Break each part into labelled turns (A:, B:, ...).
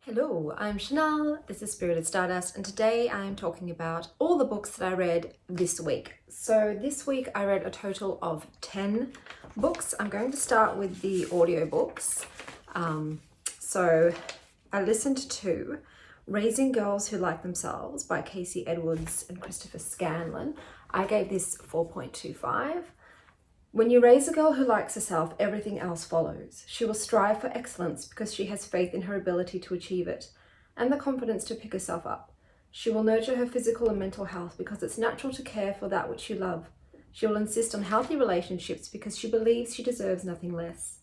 A: Hello, I'm Chanel, this is Spirited Stardust, and today I'm talking about all the books that I read this week. So this week I read a total of 10 books. I'm going to start with the audiobooks. So I listened to Raising Girls Who Like Themselves by Casey Edwards and Christopher Scanlon. I gave this 4.25. When you raise a girl who likes herself, everything else follows. She will strive for excellence because she has faith in her ability to achieve it, and the confidence to pick herself up. She will nurture her physical and mental health because it's natural to care for that which you love. She will insist on healthy relationships because she believes she deserves nothing less.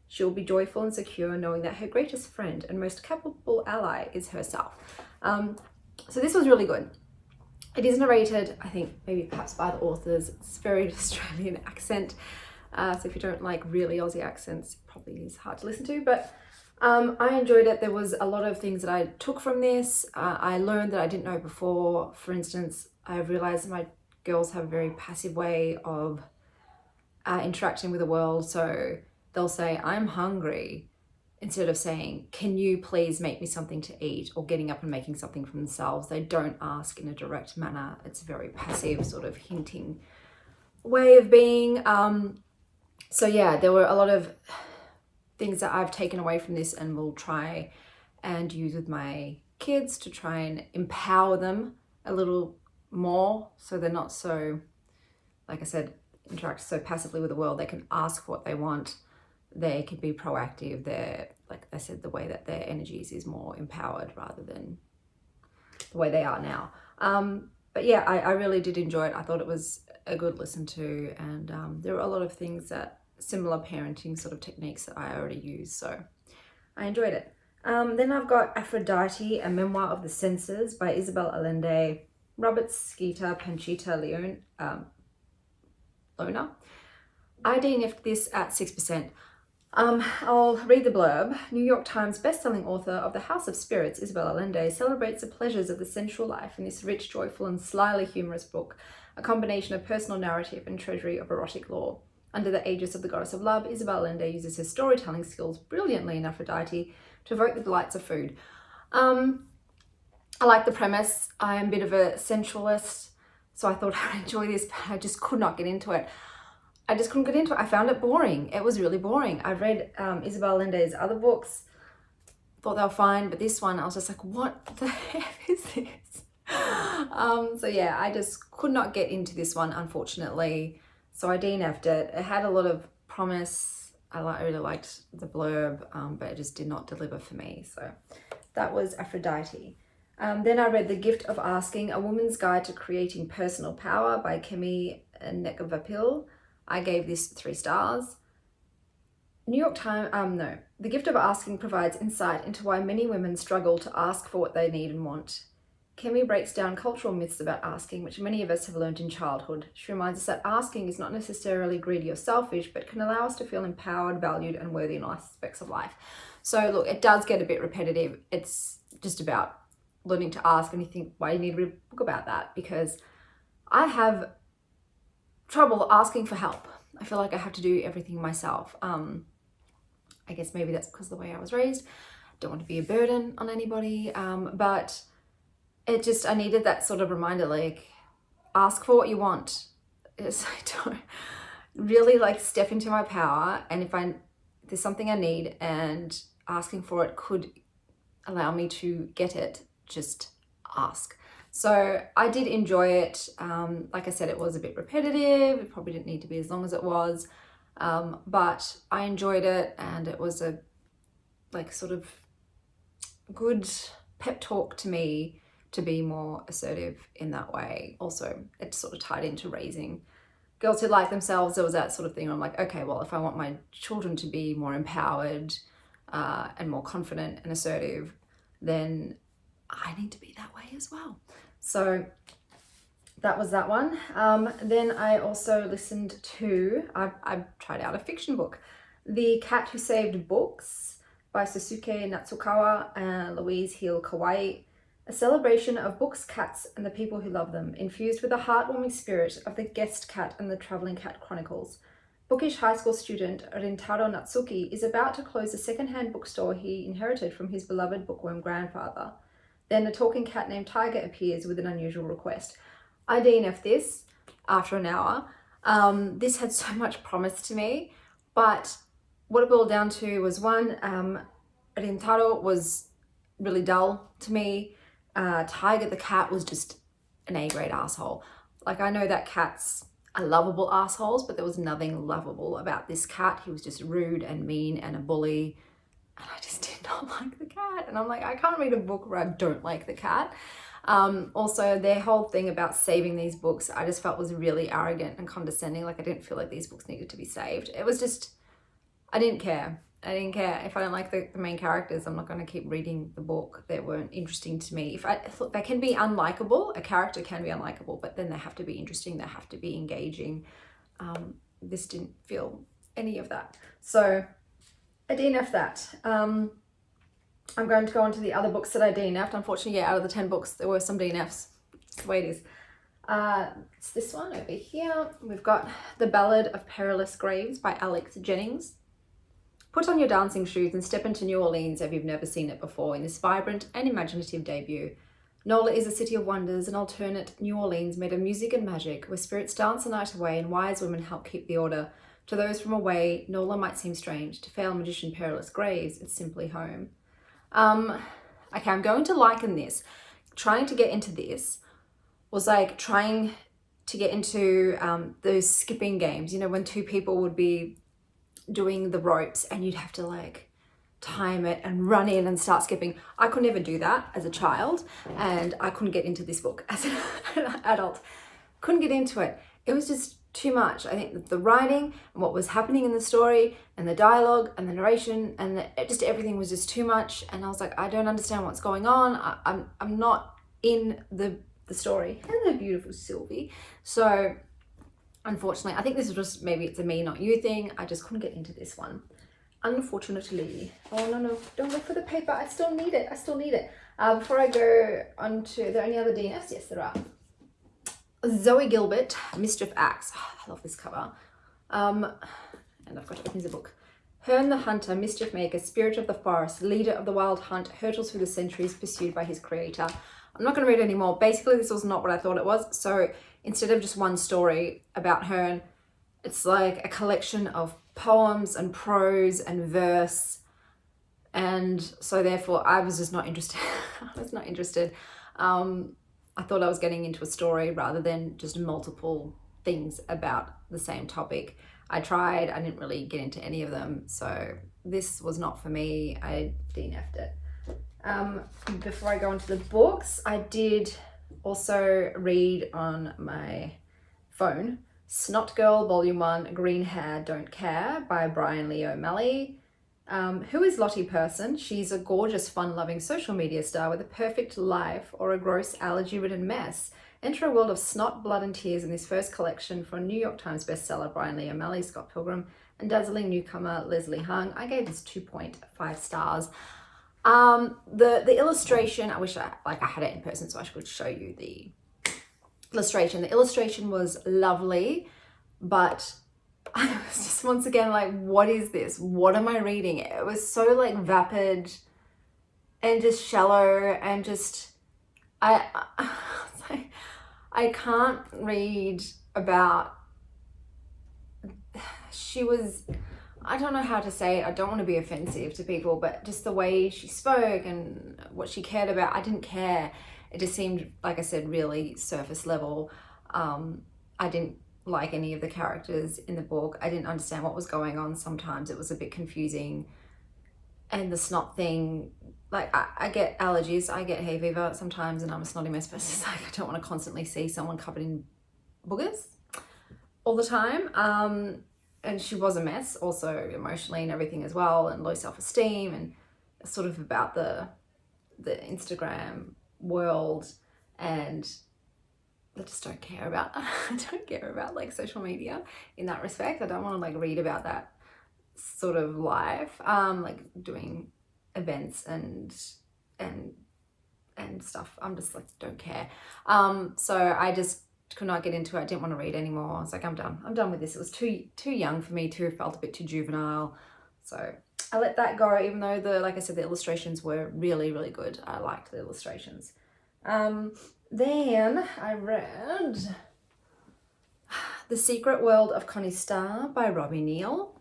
A: She will be joyful and secure knowing that her greatest friend and most capable ally is herself. So this was really good. It is narrated, I think, maybe perhaps by the authors. It's very Australian accent. So if you don't like really Aussie accents, it probably is hard to listen to. But I enjoyed it. There was a lot of things that I took from this. I learned that I didn't know before. For instance, I realized my girls have a very passive way of interacting with the world. So they'll say, "I'm hungry," instead of saying, "Can you please make me something to eat?" or getting up and making something for themselves. They don't ask in a direct manner. It's a very passive sort of hinting way of being. So yeah, there were a lot of things that I've taken away from this and will try and use with my kids to try and empower them a little more so they're not so, like I said, interact so passively with the world. They can ask what they want. They can be proactive. They're, like I said, the way that their energies is more empowered rather than the way they are now. But yeah, I really did enjoy it. I thought it was a good listen to, and there were a lot of things that similar parenting sort of techniques that I already use, so I enjoyed it. Then I've got Aphrodite, A Memoir of the Senses by Isabel Allende, Robert Skeeter, Panchita Lona. I DNF'd this at 6%. I'll read the blurb. New York Times bestselling author of The House of Spirits, Isabel Allende, celebrates the pleasures of the sensual life in this rich, joyful, and slyly humorous book, a combination of personal narrative and treasury of erotic lore. Under the aegis of the goddess of love, Isabel Allende uses her storytelling skills brilliantly in Aphrodite to evoke the delights of food. I like the premise. I am a bit of a sensualist, so I thought I'd enjoy this, but I just could not get into it. I found it boring. It was really boring. I've read Isabel Allende's other books, thought they were fine, but this one I was just like, what the heck is this? So yeah, I just could not get into this one, unfortunately. So I DNF'd it. It had a lot of promise. I really liked the blurb, but it just did not deliver for me. So that was Aphrodite. Then I read The Gift of Asking, A Woman's Guide to Creating Personal Power by Kemi Nekvapil. I gave this 3 stars. New York Times, The Gift of Asking provides insight into why many women struggle to ask for what they need and want. Kemi breaks down cultural myths about asking, which many of us have learned in childhood. She reminds us that asking is not necessarily greedy or selfish, but can allow us to feel empowered, valued, and worthy in all aspects of life. So look, it does get a bit repetitive. It's just about learning to ask, and you think, why do you need to read a book about that? Because I have trouble asking for help. I feel like I have to do everything myself. I guess maybe that's because of the way I was raised. Don't want to be a burden on anybody, but it just, I needed that sort of reminder, like, ask for what you want. It's, I don't really like step into my power, and if there's something I need and asking for it could allow me to get it, just ask. So I did enjoy it. Like I said, it was a bit repetitive. It probably didn't need to be as long as it was, but I enjoyed it, and it was a sort of good pep talk to me to be more assertive in that way. Also, it sort of tied into raising girls who like themselves. There was that sort of thing where I'm like, okay, well, if I want my children to be more empowered and more confident and assertive, then I need to be that way as well. So that was that one. Then I also listened to, I tried out a fiction book, The Cat Who Saved Books by Sasuke Natsukawa and Louise Hill Kawai. A celebration of books, cats, and the people who love them, infused with the heartwarming spirit of The Guest Cat and the Travelling Cat Chronicles. Bookish high school student Rintaro Natsuki is about to close a second-hand bookstore he inherited from his beloved bookworm grandfather. Then a talking cat named Tiger appears with an unusual request. I DNF'd this after an hour. This had so much promise to me, but what it boiled down to was one, Rintaro was really dull to me. Tiger the cat was just an A-grade asshole. Like, I know that cats are lovable assholes, but there was nothing lovable about this cat. He was just rude and mean and a bully, and I just did not like the cat. And I'm like, I can't read a book where I don't like the cat. Also, their whole thing about saving these books, I just felt was really arrogant and condescending. Like, I didn't feel like these books needed to be saved. It was just, I didn't care. I didn't care. If I don't like the main characters, I'm not going to keep reading the book. They weren't interesting to me. Look, they can be unlikable. A character can be unlikable, but then they have to be interesting. They have to be engaging. This didn't feel any of that. So I DNF'd that. I'm going to go on to the other books that I DNF'd. Unfortunately, yeah, out of the 10 books, there were some DNFs. It's the way it is. It's this one over here. We've got The Ballad of Perilous Graves by Alex Jennings. Put on your dancing shoes and step into New Orleans if you've never seen it before in this vibrant and imaginative debut. Nola is a city of wonders, an alternate New Orleans made of music and magic, where spirits dance the night away and wise women help keep the order. To those from away, Nola might seem strange. To failed magician Perilous Graves, it's simply home. Okay, I'm going to liken this. Trying to get into this was like trying to get into those skipping games, you know, when two people would be doing the ropes and you'd have to like time it and run in and start skipping. I could never do that as a child, and I couldn't get into this book as an adult. Couldn't get into it. It was just too much. I think that the writing and what was happening in the story and the dialogue and the narration and just everything was just too much, and I was like, I don't understand what's going on. I'm not in the story. Hello, beautiful Sylvie. So unfortunately, I think this is just, maybe it's a me, not you thing. I just couldn't get into this one, unfortunately. Oh, no, don't look for the paper. I still need it. Before I go on to, are there any other DNFs? Yes, there are. Zoe Gilbert, Mischief Axe. Oh, I love this cover. And I've got to open the book. Herne the Hunter, Mischief Maker, Spirit of the Forest, Leader of the Wild Hunt, hurtles through the centuries, pursued by his creator. I'm not going to read anymore. Basically, this was not what I thought it was. So instead of just one story about Herne, it's like a collection of poems and prose and verse. And so therefore, I was just not interested. I was not interested. I thought I was getting into a story rather than just multiple things about the same topic. I tried. I didn't really get into any of them. So this was not for me. I DNF'd it. Before I go on to the books, I did also read on my phone Snot Girl Volume 1, Green Hair Don't Care by Brian Lee O'Malley. Who is Lottie Person? She's a gorgeous, fun-loving social media star with a perfect life or a gross, allergy-ridden mess. Enter a world of snot, blood and tears in this first collection from New York Times bestseller Brian Lee O'Malley, Scott Pilgrim, and dazzling newcomer Leslie Hung. I gave this 2.5 stars. The illustration, I wish I had it in person so I could show you the illustration. The illustration was lovely, but I was just once again like, what is this? What am I reading? It was so like vapid and just shallow and just, I can't read about, she was, I don't know how to say it. I don't want to be offensive to people, but just the way she spoke and what she cared about, I didn't care. It just seemed, like I said, really surface level. I didn't like any of the characters in the book. I didn't understand what was going on. Sometimes it was a bit confusing. And the snot thing, like I get allergies, I get hay fever sometimes, and I'm a snotty mess, but it's just like I don't want to constantly see someone covered in boogers all the time. And she was a mess, also emotionally and everything as well, and low self-esteem, and sort of about the Instagram world, and I just don't care about I don't care about like social media in that respect. I don't want to like read about that sort of life, like doing events and stuff. I'm just like, don't care. So I just could not get into it. I didn't want to read anymore. I was like, I'm done with this. It was too young for me too. It felt a bit too juvenile. So I let that go, even though like I said, the illustrations were really, really good. I liked the illustrations. Then I read The Secret World of Connie Starr by Robbie Neal.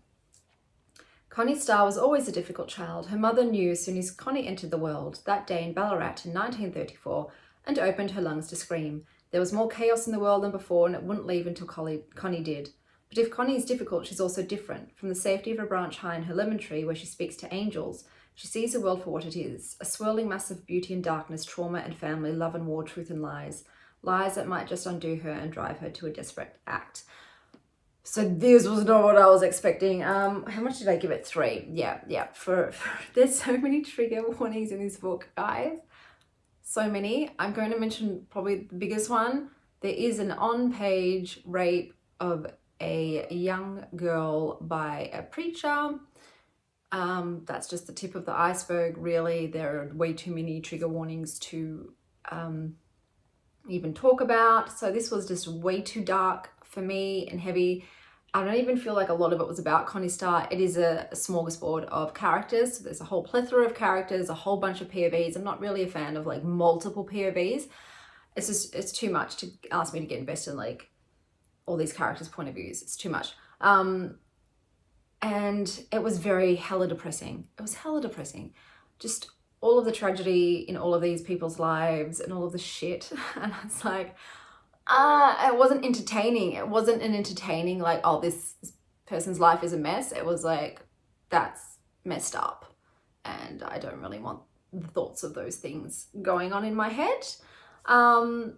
A: Connie Starr was always a difficult child. Her mother knew as soon as Connie entered the world, that day in Ballarat in 1934, and opened her lungs to scream. There was more chaos in the world than before, and it wouldn't leave until Connie did. But if Connie is difficult, she's also different. From the safety of a branch high in her lemon tree, where she speaks to angels, she sees the world for what it is, a swirling mass of beauty and darkness, trauma and family, love and war, truth and lies. Lies that might just undo her and drive her to a desperate act. So this was not what I was expecting. How much did I give it? 3. Yeah. There's so many trigger warnings in this book, guys. So many. I'm going to mention probably the biggest one. There is an on-page rape of a young girl by a preacher. That's just the tip of the iceberg, really. There are way too many trigger warnings to even talk about. So this was just way too dark for me and heavy. I don't even feel like a lot of it was about Connie Starr. It is a smorgasbord of characters. So there's a whole plethora of characters, a whole bunch of POVs. I'm not really a fan of like multiple POVs. It's too much to ask me to get invested in like all these characters' point of views. It's too much. And it was hella depressing. It was hella depressing. Just all of the tragedy in all of these people's lives and all of the shit. And it's like, it wasn't entertaining. It wasn't an entertaining like, oh, this person's life is a mess. It was like, that's messed up. And I don't really want the thoughts of those things going on in my head.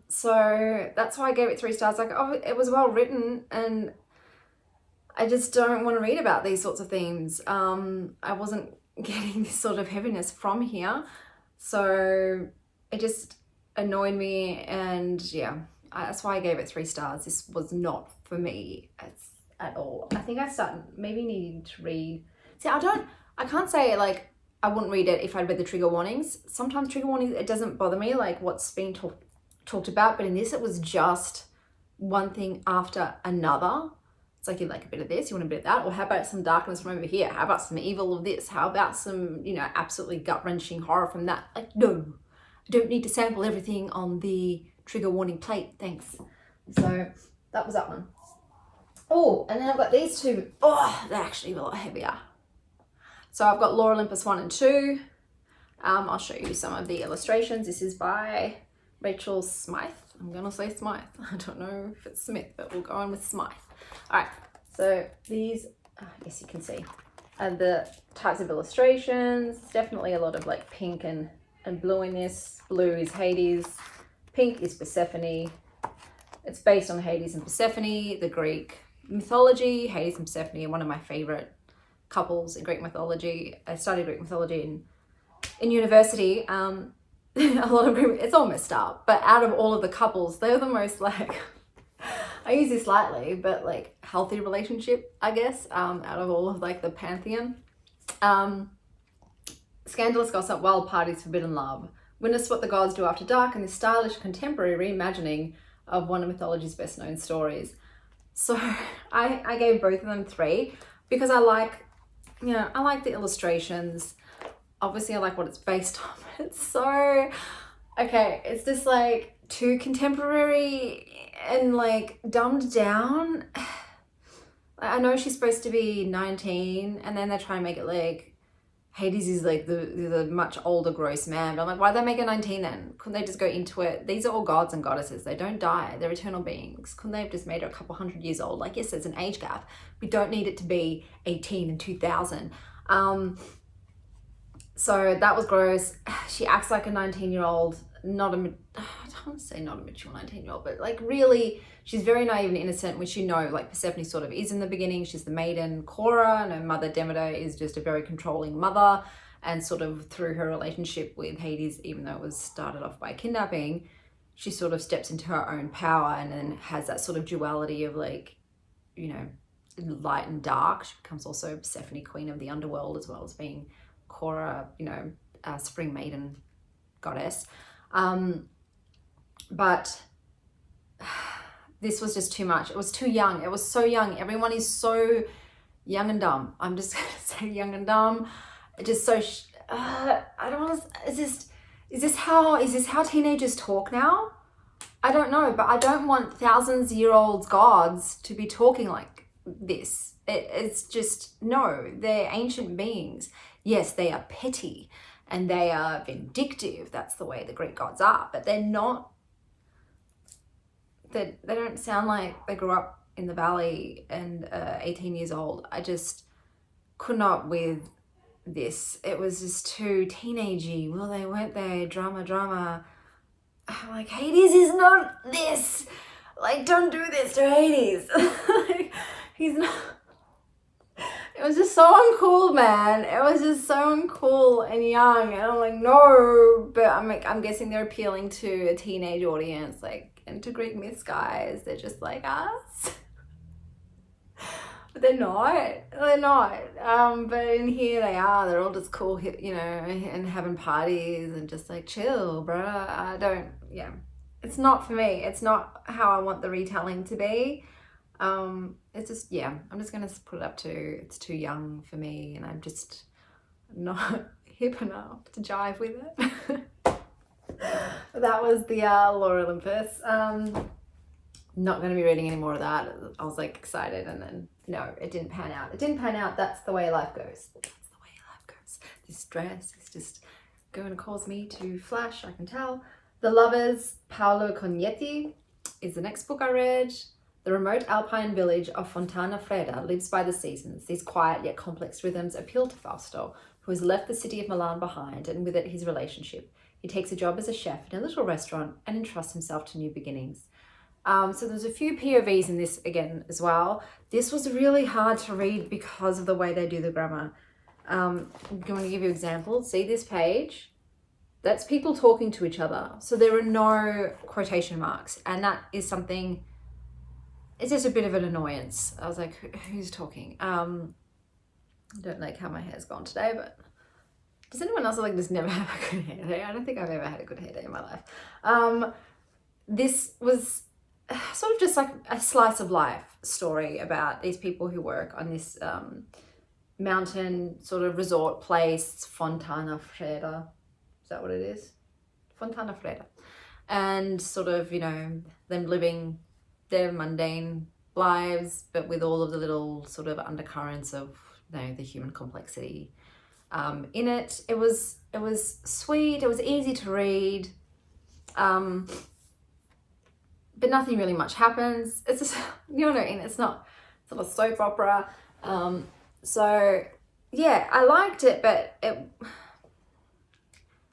A: So that's why I gave it 3 stars. Like, oh, it was well written, and I just don't want to read about these sorts of things. I wasn't getting this sort of heaviness from here. So it just annoyed me, and yeah, that's why I gave it 3 stars. This was not for me at all. I think I started maybe needing to read. See, I can't say like I wouldn't read it if I'd read the trigger warnings. Sometimes trigger warnings, it doesn't bother me, like what's being talked about. But in this, it was just one thing after another. It's like, you like a bit of this, you want a bit of that. Or how about some darkness from over here? How about some evil of this? How about some, absolutely gut-wrenching horror from that? Like, no, I don't need to sample everything on the trigger warning plate, thanks. So that was that one. Oh, and then I've got these 2. Oh, they're actually a lot heavier. So I've got Lore Olympus 1 and 2. I'll show you some of the illustrations. This is by Rachel Smythe. I'm gonna say Smythe. I don't know if it's Smith, but we'll go on with Smythe. All right, so these, I guess you can see, are the types of illustrations. It's definitely a lot of like pink and blue in this. Blue is Hades. Pink is Persephone. It's based on Hades and Persephone, the Greek mythology. Hades and Persephone are one of my favorite couples in Greek mythology. I studied Greek mythology in university. A lot of Greek, it's all messed up, but out of all of the couples, they're the most like, I use this lightly, but like healthy relationship, I guess, out of all of like the pantheon. Scandalous gossip, wild parties, forbidden love. Witness what the gods do after dark in this stylish contemporary reimagining of one of mythology's best known stories. So I gave both of them 3 because I like the illustrations. Obviously I like what it's based on. It's so, okay, it's just like too contemporary and like dumbed down. I know she's supposed to be 19, and then they're trying to make it like Hades is like the much older gross man. But I'm like, why'd they make her 19 then? Couldn't they just go into it? These are all gods and goddesses. They don't die. They're eternal beings. Couldn't they have just made her a couple 100 years old? Like, yes, there's an age gap. We don't need it to be 18 and 2000. So that was gross. She acts like a 19-year-old, I don't want to say not a mature 19-year-old, but like really, she's very naive and innocent, which like Persephone sort of is in the beginning. She's the maiden Cora, and her mother Demeter is just a very controlling mother. And sort of through her relationship with Hades, even though it was started off by kidnapping, she sort of steps into her own power and then has that sort of duality of like, light and dark. She becomes also Persephone, queen of the underworld, as well as being Cora, spring maiden goddess. But this was just too much. It was too young. It was so young. Everyone is so young and dumb. I'm just gonna say young and dumb. Just so I don't want to. Is this how teenagers talk now? I don't know, but I don't want thousands-year-old gods to be talking like this. It's just, no, they're ancient beings. Yes, they are petty and they are vindictive. That's the way the Greek gods are, but they're not, they don't sound like they grew up in the valley and 18 years old. I just could not with this. It was just too teenagey. Well, they weren't they? Drama. I'm like, Hades is not this. Like, don't do this to Hades. Like, he's not. It was just so uncool, man. It was just so uncool and young. And I'm like, no. But I'm guessing they're appealing to a teenage audience, like, and to Greek myths guys. They're just like us. But they're not. But in here they are. They're all just cool, you know, and having parties and just like, chill, bruh. It's not for me. It's not how I want the retelling to be. It's just, I'm just going to put it up to, it's too young for me, and I'm just not hip enough to jive with it. That was the Lore Olympus. Not going to be reading any more of that. I was like excited, and then no, it didn't pan out. That's the way life goes. This dress is just going to cause me to flash, I can tell. The Lovers, Paolo Cognetti, is the next book I read. The remote alpine village of Fontana Fredda lives by the seasons. These quiet yet complex rhythms appeal to Fausto, who has left the city of Milan behind, and with it his relationship. He takes a job as a chef in a little restaurant and entrusts himself to new beginnings. So there's a few POVs in this again as well. This was really hard to read because of the way they do the grammar. I'm going to give you examples. See this page? That's people talking to each other. So there are no quotation marks, and that is something, it's just a bit of an annoyance. I was like, who's talking? I don't like how my hair's gone today, but does anyone else like just never have a good hair day? I don't think I've ever had a good hair day in my life. This was sort of just like a slice of life story about these people who work on this mountain sort of resort place, Fontana Fredda. Is that what it is? Fontana Fredda. And sort of, you know, them living their mundane lives, but with all of the little sort of undercurrents of, you know, the human complexity in it. It was sweet. It was easy to read. But nothing really much happens. It's just, you know what I mean? It's not a soap opera. So yeah, I liked it, but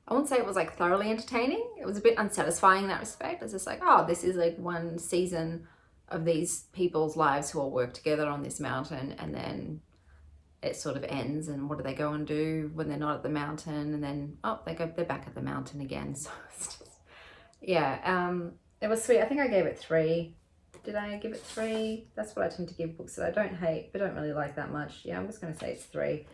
A: I wouldn't say it was like thoroughly entertaining. It was a bit unsatisfying in that respect. It's just like, oh, this is like one season of these people's lives who all work together on this mountain, and then it sort of ends, and what do they go and do when they're not at the mountain? And then, oh, they're back at the mountain again. So it's just, it was sweet. I think I gave it 3. Did I give it 3? That's what I tend to give books that I don't hate, but don't really like that much. Yeah, I'm just going to say it's 3.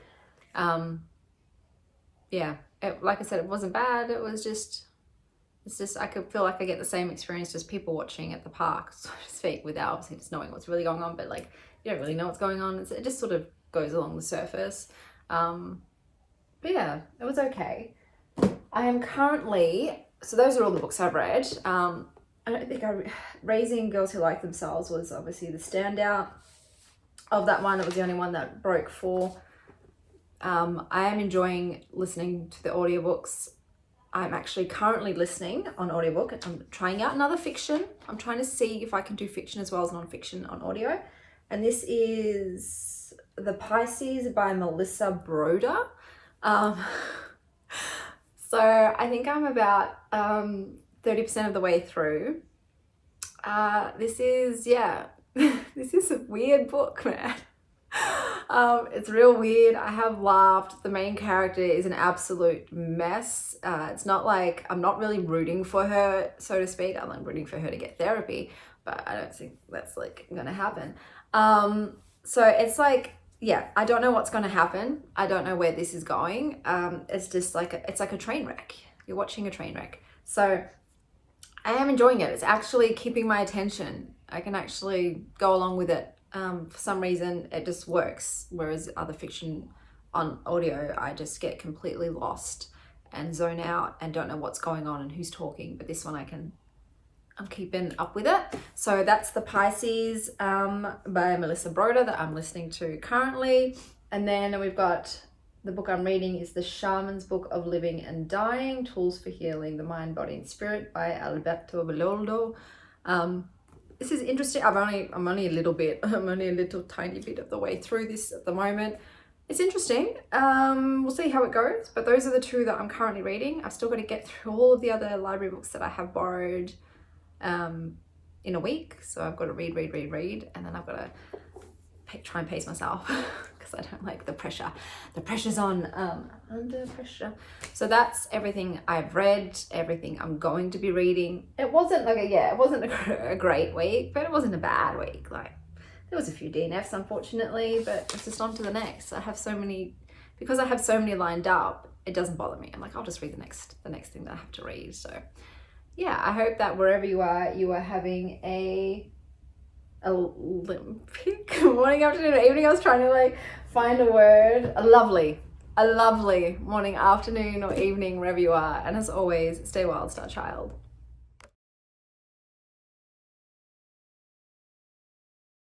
A: Like I said, it wasn't bad. It's just, I could feel like I get the same experience just people watching at the park, so to speak, without obviously just knowing what's really going on, but like, you don't really know what's going on. It just sort of goes along the surface. But yeah, it was okay. I am currently, so those are all the books I've read. I don't think Raising Girls Who Like Themselves was obviously the standout of that one. It was the only one that broke 4. I am enjoying listening to the audiobooks. I'm actually currently listening on audiobook. I'm trying out another fiction. I'm trying to see if I can do fiction as well as nonfiction on audio. And this is The Pisces by Melissa Broder. So I think I'm about 30% of the way through. This is a weird book, man. It's real weird. I have laughed. The main character is an absolute mess. It's not like, I'm not really rooting for her, so to speak. I'm like rooting for her to get therapy, but I don't think that's like gonna happen. So it's like, I don't know what's gonna happen. I don't know where this is going. It's just like, it's like a train wreck. You're watching a train wreck. So I am enjoying it. It's actually keeping my attention. I can actually go along with it. For some reason it just works, whereas other fiction on audio I just get completely lost and zone out and don't know what's going on and who's talking. But this one I'm keeping up with it. So that's The Pisces by Melissa Broder that I'm listening to currently. And then we've got the book I'm reading is The Shaman's Book of Living and Dying, Tools for Healing the Mind, Body and Spirit by Alberto Villoldo. This is interesting. I'm only a little tiny bit of the way through this at the moment. It's interesting. We'll see how it goes, but those are the two that I'm currently reading. I've still got to get through all of the other library books that I have borrowed in a week. So I've got to read, and then I've got to try and pace myself because I don't like the pressure. The pressure's on, under pressure. So that's everything I've read, everything I'm going to be reading. It wasn't like it wasn't a great week, but it wasn't a bad week. Like, there was a few DNFs, unfortunately, but it's just on to the next. Because I have so many lined up, it doesn't bother me. I'm like, I'll just read the next thing that I have to read. So yeah, I hope that wherever you are having a Olympic morning, afternoon, or evening. I was trying to like find a word. A lovely morning, afternoon, or evening, wherever you are. And as always, stay wild, star child.